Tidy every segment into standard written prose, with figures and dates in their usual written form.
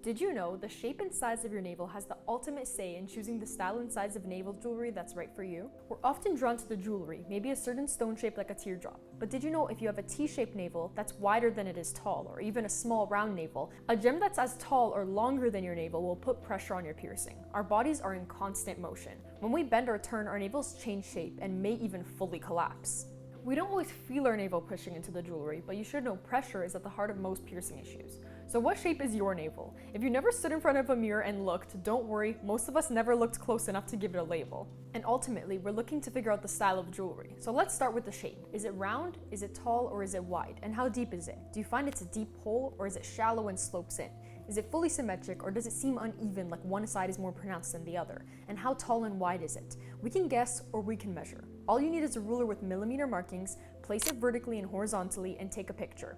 Did you know the shape and size of your navel has the ultimate say in choosing the style and size of navel jewelry that's right for you? We're often drawn to the jewelry, maybe a certain stone shape like a teardrop. But did you know if you have a T-shaped navel that's wider than it is tall, or even a small round navel, a gem that's as tall or longer than your navel will put pressure on your piercing? Our bodies are in constant motion. When we bend or turn, our navels change shape and may even fully collapse. We don't always feel our navel pushing into the jewelry, but you should know pressure is at the heart of most piercing issues. So what shape is your navel? If you never stood in front of a mirror and looked, don't worry, most of us never looked close enough to give it a label. And ultimately, we're looking to figure out the style of jewelry. So let's start with the shape. Is it round, is it tall, or is it wide? And how deep is it? Do you find it's a deep hole, or is it shallow and slopes in? Is it fully symmetric, or does it seem uneven, like one side is more pronounced than the other? And how tall and wide is it? We can guess or we can measure. All you need is a ruler with millimeter markings, place it vertically and horizontally, and take a picture.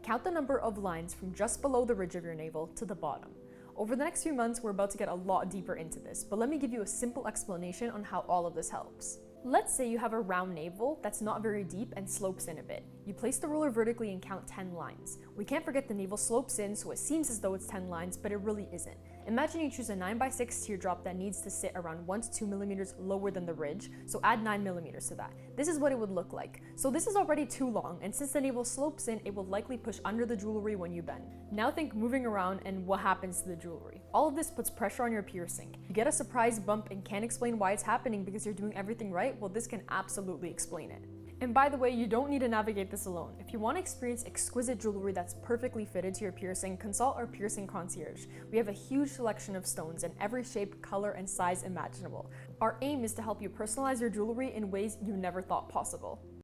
Count the number of lines from just below the ridge of your navel to the bottom. Over the next few months, we're about to get a lot deeper into this, but let me give you a simple explanation on how all of this helps. Let's say you have a round navel that's not very deep and slopes in a bit. You place the ruler vertically and count 10 lines. We can't forget the navel slopes in, so it seems as though it's 10 lines, but it really isn't. Imagine you choose a 9x6 teardrop that needs to sit around 1 to 2 millimeters lower than the ridge, so add 9 millimeters to that. This is what it would look like. So this is already too long, and since the navel slopes in, it will likely push under the jewelry when you bend. Now think moving around and what happens to the jewelry. All of this puts pressure on your piercing. You get a surprise bump and can't explain why it's happening because you're doing everything right. Well, this can absolutely explain it. And by the way, you don't need to navigate this alone. If you want to experience exquisite jewelry that's perfectly fitted to your piercing, consult our Piercing Concierge. We have a huge selection of stones in every shape, color, and size imaginable. Our aim is to help you personalize your jewelry in ways you never thought possible.